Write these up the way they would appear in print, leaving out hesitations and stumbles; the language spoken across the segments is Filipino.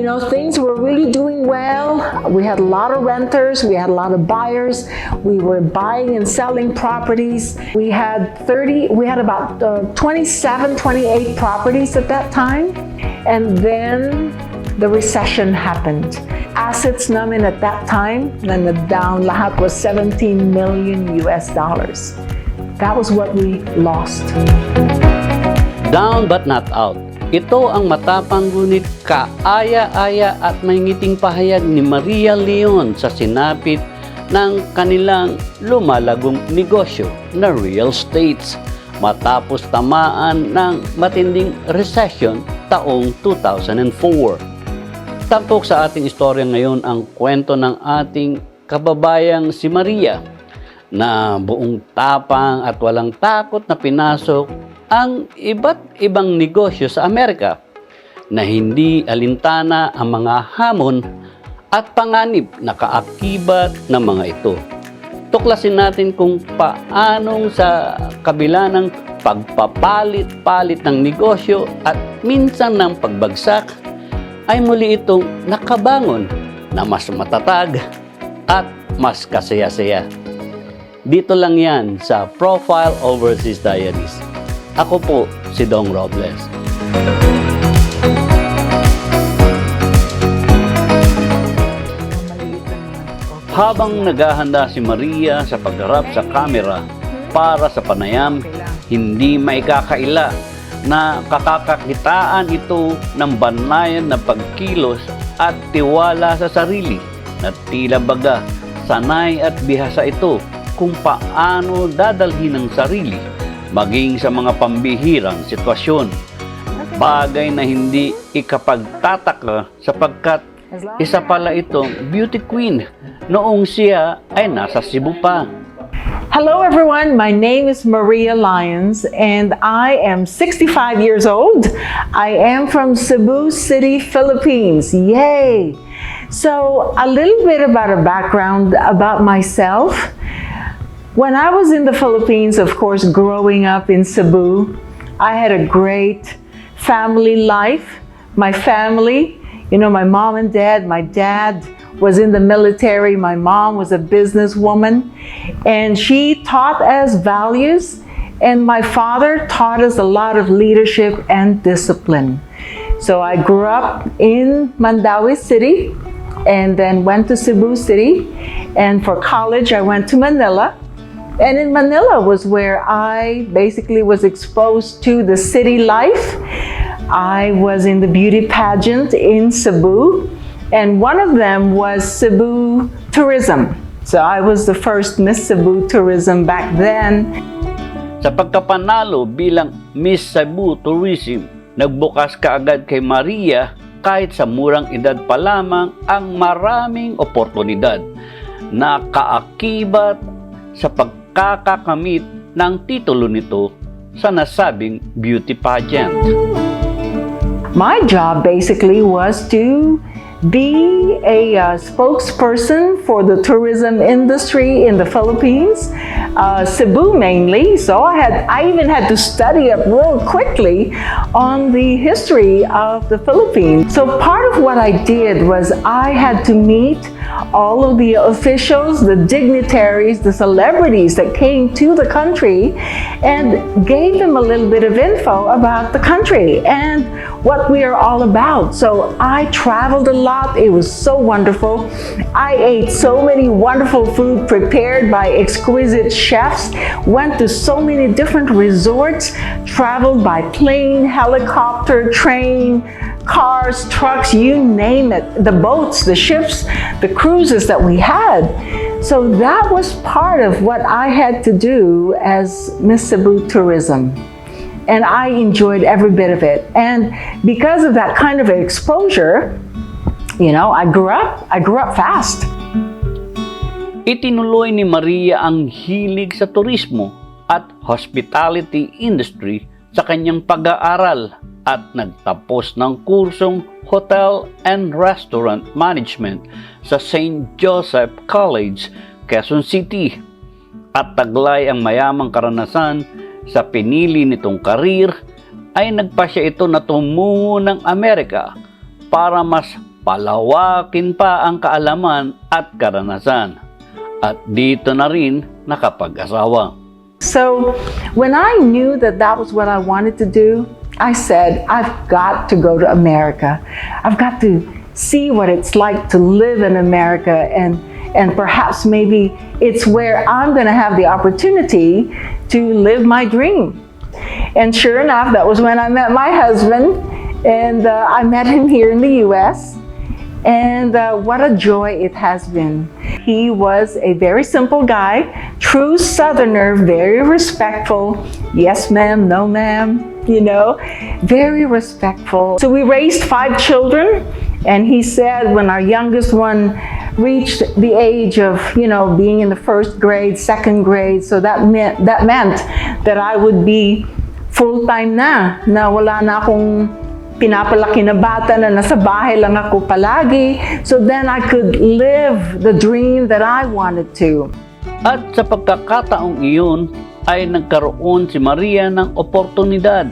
things were really doing well. We had a lot of renters, we had a lot of buyers. We were buying and selling properties. We had about 27, 28 properties at that time. And then the recession happened. Assets namin at that time, na down lahat was 17 million US dollars. That was what we lost. Down but not out. Ito ang matapang ngunit kaaya-aya at may ngiting pahayag ni Maria Lyons sa sinapit ng kanilang lumalagong negosyo na real estates matapos tamaan ng matinding recession taong 2004. Tampok sa ating istorya ngayon ang kwento ng ating kababayang si Maria na buong tapang at walang takot na pinasok ang iba't ibang negosyo sa Amerika na hindi alintana ang mga hamon at panganib na kaakibat ng mga ito. Tuklasin natin kung paanong sa kabila ng pagpapalit-palit ng negosyo at minsan ng pagbagsak ay muli itong nakabangon na mas matatag at mas kasaya-saya. Dito lang yan sa Profile Overseas Diaries. Ako po si Dong Robles. Habang naghahanda si Maria sa pagharap sa kamera para sa panayam, hindi maikakaila na kakakakitaan ito ng banayan na pagkilos at tiwala sa sarili na tila baga sanay at bihasa ito kung paano dadalhin ang sarili maging sa mga pambihirang sitwasyon. Bagay na hindi ikapagtataka sapagkat isa pala itong beauty queen noong siya ay nasa Cebu pa. Hello everyone, my name is Maria Lyons and I am 65 years old. I am from Cebu City, Philippines. Yay! So a little bit about a background about myself. When I was in the Philippines, of course, growing up in Cebu, I had a great family life. My family, my mom and dad, my dad was in the military, my mom was a businesswoman, and she taught us values, and my father taught us a lot of leadership and discipline. So I grew up in Mandaue City, and then went to Cebu City, and for college I went to Manila. And in Manila was where I basically was exposed to the city life. I was in the beauty pageant in Cebu, and one of them was Cebu Tourism. So I was the first Miss Cebu Tourism back then. Sa pagkapanalo bilang Miss Cebu Tourism, nagbukas kaagad kay Maria kahit sa murang edad pa lamang ang maraming oportunidad na kaakibat sa pagkakakamit ng titulo nito sa nasabing beauty pageant. My job basically was to be a spokesperson for the tourism industry in the Philippines, Cebu mainly. So I even had to study up real quickly on the history of the Philippines. So part of what I did was I had to meet all of the officials, the dignitaries, the celebrities that came to the country and gave them a little bit of info about the country and what we are all about. So I traveled a lot. It was so wonderful. I ate so many wonderful food prepared by exquisite chefs, went to so many different resorts, traveled by plane, helicopter, train, cars, trucks, you name it, the boats, the ships, the cruises that we had. So that was part of what I had to do as Miss Cebu Tourism. And I enjoyed every bit of it. And because of that kind of exposure, I grew up fast. Itinuloy ni Maria ang hilig sa turismo at hospitality industry sa kanyang pag-aaral at nagtapos ng kursong Hotel and Restaurant Management sa St. Joseph College, Quezon City. At taglay ang mayamang karanasan sa pinili nitong karir, ay nagpasya ito na tumungo ng Amerika para mas palawakin pa ang kaalaman at karanasan. At dito na rin nakapag-asawa. So when I knew that that was what I wanted to do, I said, I've got to go to America. I've got to see what it's like to live in America, and perhaps maybe it's where I'm going to have the opportunity to live my dream. And sure enough, that was when I met my husband, and I met him here in the US, and what a joy it has been. He was a very simple guy, true Southerner, very respectful. Yes, ma'am, no, ma'am, very respectful. So we raised 5 children, and he said when our youngest one reached the age of, being in the 1st grade, 2nd grade, so that meant that I would be full-time na wala na akong pinapalaki na bata na nasa bahay lang ako palagi. So then I could live the dream that I wanted to. At sa pagkakataong iyon ay nagkaroon si Maria ng oportunidad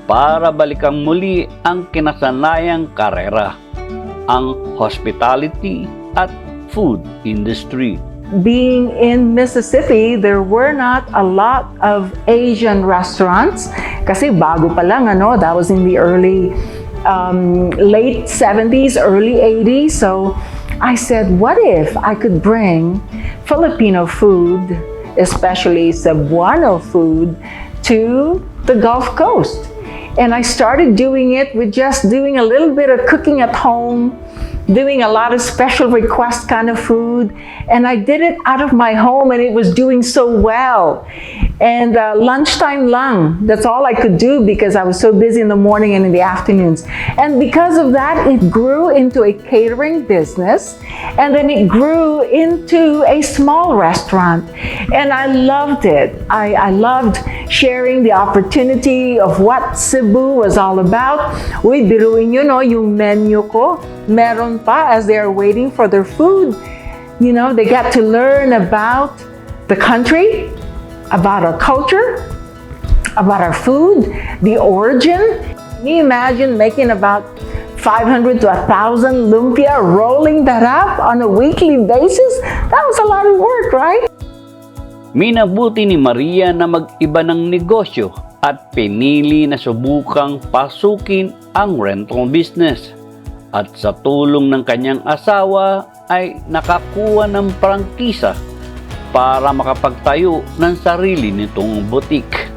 para balikan muli ang kinasanayang karera, ang hospitality at food industry. Being in Mississippi, there were not a lot of Asian restaurants kasi bago pa lang, that was in the late 70s, early 80s. So I said, what if I could bring Filipino food, especially Cebuano food, to the Gulf Coast? And I started doing it with just doing a little bit of cooking at home, doing a lot of special request kind of food, and I did it out of my home, and it was doing so well. And lunchtime lang, that's all I could do because I was so busy in the morning and in the afternoons. And because of that, it grew into a catering business, and then it grew into a small restaurant. And I loved it. I loved sharing the opportunity of what Cebu was all about. Uy, biruin nyo, yung menu ko, meron pa as they are waiting for their food. They got to learn about the country, about our culture, about our food, the origin. Can you imagine making about 500 to 1,000 lumpia, rolling that up on a weekly basis? That was a lot of work, right? Minabuti ni Maria na mag-iba ng negosyo at pinili na subukang pasukin ang rental business. At sa tulong ng kanyang asawa ay nakakuha ng prangkisa para makapagtayo ng sarili nitong boutique.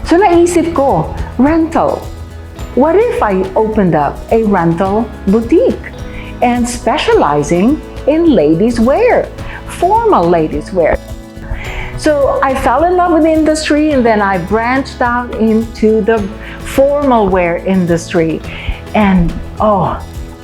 So naisip ko, rental. What if I opened up a rental boutique and specializing in ladies wear, formal ladies wear? So I fell in love with the industry, and then I branched out into the formal wear industry. And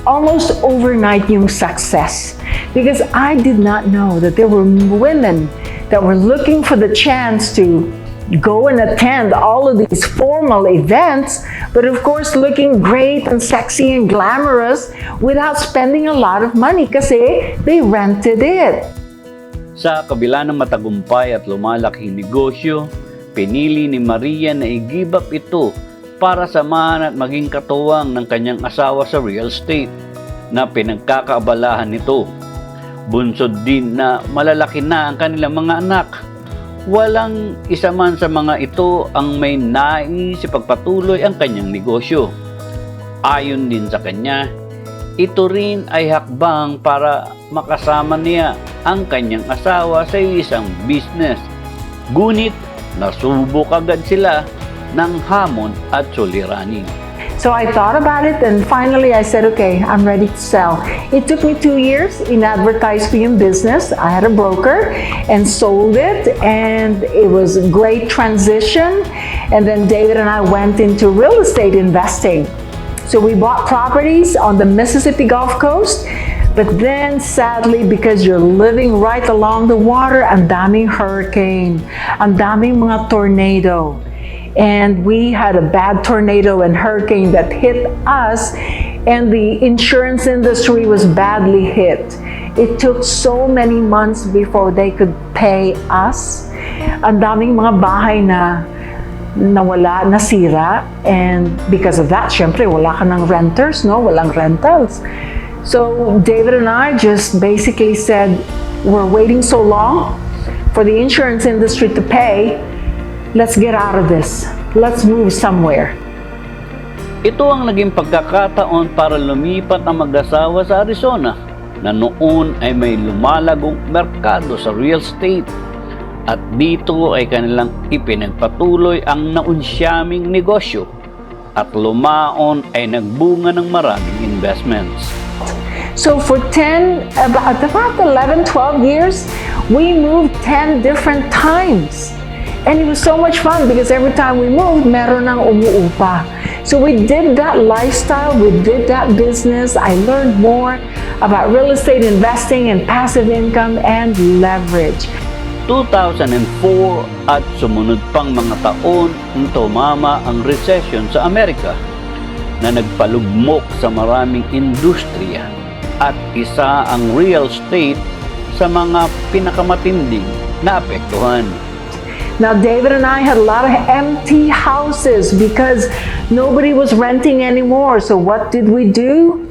almost overnight yung success, because I did not know that there were women that were looking for the chance to go and attend all of these formal events, but of course looking great and sexy and glamorous without spending a lot of money kasi they rented it. Sa kabila ng matagumpay at lumalaking negosyo, pinili ni Maria na i-give up ito para samahan at maging katuwang ng kanyang asawa sa real estate na pinagkakaabalahan nito. Bunsod din na malalaki na ang kanilang mga anak. Walang isa man sa mga ito ang may nais ipagpatuloy ang kanyang negosyo. Ayon din sa kanya, ito rin ay hakbang para makasama niya ang kanyang asawa sa isang business. Ngunit nasubok agad sila ng hamon at suliranin. So I thought about it, and finally I said, okay, I'm ready to sell. It took me 2 years in advertising business. I had a broker and sold it, and it was a great transition. And then David and I went into real estate investing. So we bought properties on the Mississippi Gulf Coast. But then, sadly, because you're living right along the water, ang daming hurricane, ang daming mga tornado. And we had a bad tornado and hurricane that hit us, and the insurance industry was badly hit. It took so many months before they could pay us. Ang daming mga bahay na nawala, nasira, and because of that, syempre, wala ka ng renters, walang rentals. So David and I just basically said, we're waiting so long for the insurance industry to pay. Let's get out of this. Let's move somewhere. Ito ang naging pagkakataon para lumipat ang mag-asawa sa Arizona na noon ay may lumalagong merkado sa real estate. At dito ay kanilang ipinagpatuloy ang naunsyaming negosyo at lumaon ay nagbunga ng maraming investments. So for about 11, 12 years, we moved 10 different times. And it was so much fun because every time we moved, meron ng umuupa. So we did that lifestyle, we did that business. I learned more about real estate investing and passive income and leverage. 2004 at sumunod pang mga taon nang tumama ang recession sa Amerika na nagpalugmok sa maraming industriya at isa ang real estate sa mga pinakamatinding naapektuhan. Now, David and I had a lot of empty houses because nobody was renting anymore. So what did we do?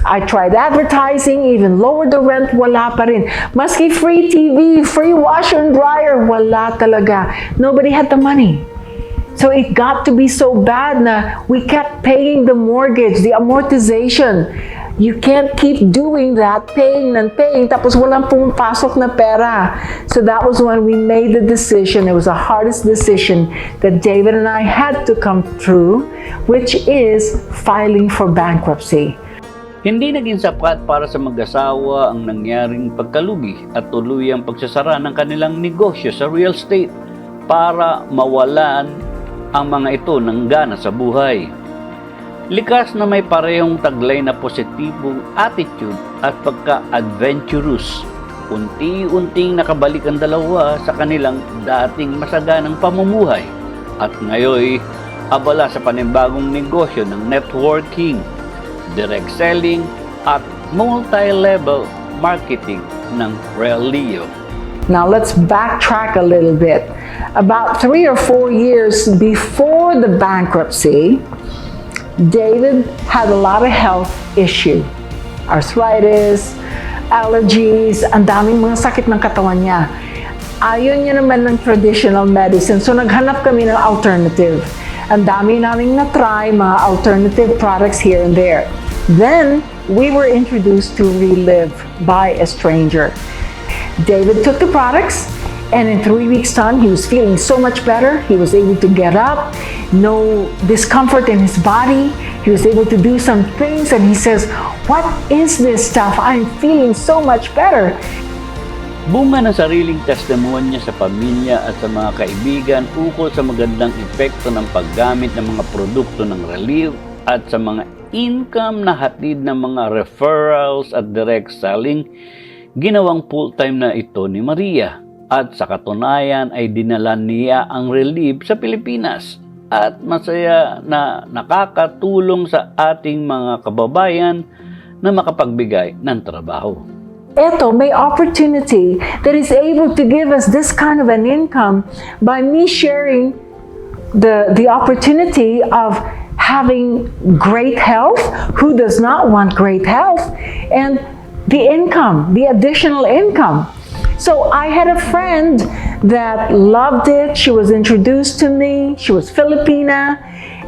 I tried advertising, even lowered the rent, wala pa rin. Maski free TV, free washer and dryer, wala talaga. Nobody had the money. So it got to be so bad na we kept paying the mortgage, the amortization. You can't keep doing that, paying and paying, tapos walang pumapasok na pera. So that was when we made the decision. It was the hardest decision that David and I had to come through, which is filing for bankruptcy. Hindi naging sapat para sa mag-asawa ang nangyaring pagkalugi at tuluyang pagsasara ng kanilang negosyo sa real estate para mawalan ang mga ito ng gana sa buhay. Likas na may parehong taglay na positibong attitude at pagka-adventurous. Unti-unting nakabalik ang dalawa sa kanilang dating masaganang pamumuhay at ngayon abala sa panibagong negosyo ng networking, direct selling at multi-level marketing ng Relio. Now let's backtrack a little bit. About 3 or 4 years before the bankruptcy, David had a lot of health issue. Arthritis, allergies, ang daming mga sakit ng katawan niya. Ayaw niya naman ng traditional medicine, so naghanap kami ng alternative. Ang dami naming na-try mga alternative products here and there. Then, we were introduced to Relive by a stranger. David took the products, and in 3 weeks' time, he was feeling so much better. He was able to get up, no discomfort in his body. He was able to do some things, and he says, "What is this stuff? I'm feeling so much better." Bunga ng sariling testimonya sa pamilya at sa mga kaibigan ukol sa magandang epekto ng paggamit ng mga produkto ng Relive at sa mga income na hatid ng mga referrals at direct selling, ginawang full-time na ito ni Maria. At sa katunayan ay dinala niya ang Relive sa Pilipinas at masaya na nakakatulong sa ating mga kababayan na makapagbigay ng trabaho. Ito, may opportunity that is able to give us this kind of an income by me sharing the opportunity of having great health. Who does not want great health? And the income, the additional income. So I had a friend that loved it. She was introduced to me. She was Filipina.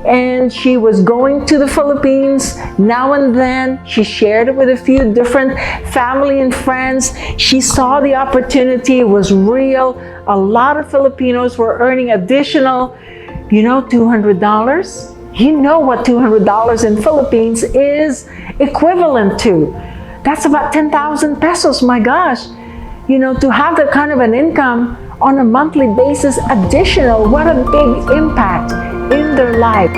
And she was going to the Philippines now and then. She shared it with a few different family and friends. She saw the opportunity, it was real. A lot of Filipinos were earning additional, $200. You know what $200 in Philippines is equivalent to. That's about 10,000 pesos, my gosh. To have that kind of an income on a monthly basis, additional, what a big impact in their life.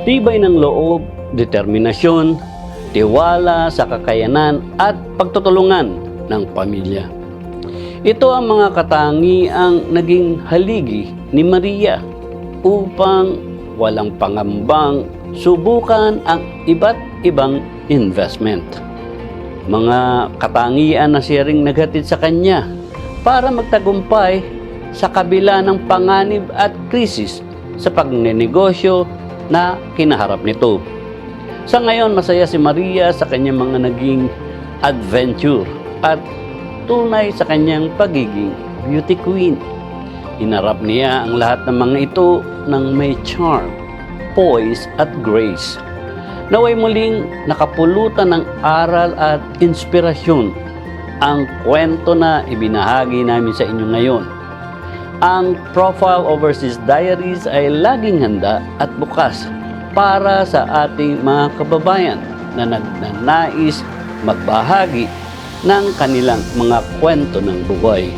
Tibay ng loob, determinasyon, tiwala sa kakayanan at pagtutulungan ng pamilya. Ito ang mga katangiang naging haligi ni Maria upang walang pangambang subukan ang iba't ibang investment. mga katangian na siya ring naghatid sa kanya para magtagumpay sa kabila ng panganib at krisis sa pagnenegosyo na kinaharap nito. Sa ngayon, masaya si Maria sa kanyang mga naging adventure at tunay sa kanyang pagiging beauty queen. Hinarap niya ang lahat ng mga ito ng may charm, poise at grace. Naway muling nakapulutan ng aral at inspirasyon ang kwento na ibinahagi namin sa inyo ngayon. Ang Profile Overseas Diaries ay laging handa at bukas para sa ating mga kababayan na nagnanais magbahagi ng kanilang mga kwento ng buhay.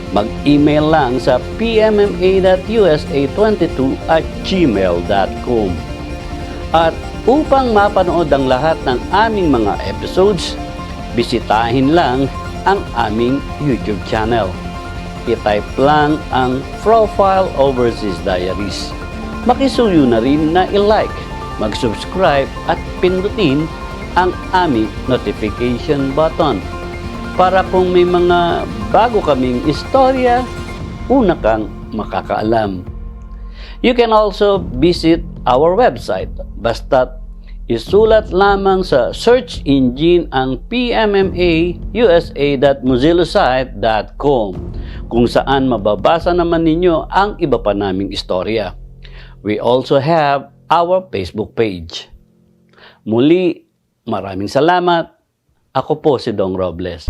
Mag-email lang sa pmma.usa22@gmail.com. At upang mapanood ang lahat ng aming mga episodes, bisitahin lang ang aming YouTube channel. I-type lang ang Profile Overseas Diaries. Makisuyo na rin na i-like, mag-subscribe at pindutin ang aming notification button para kung may mga bago kaming istorya, una kang makakaalam. You can also visit our website. Basta't isulat lamang sa search engine ang pmma.usa.mozillasite.com kung saan mababasa naman ninyo ang iba pa naming istorya. We also have our Facebook page. Muli, maraming salamat. Ako po si Dong Robles.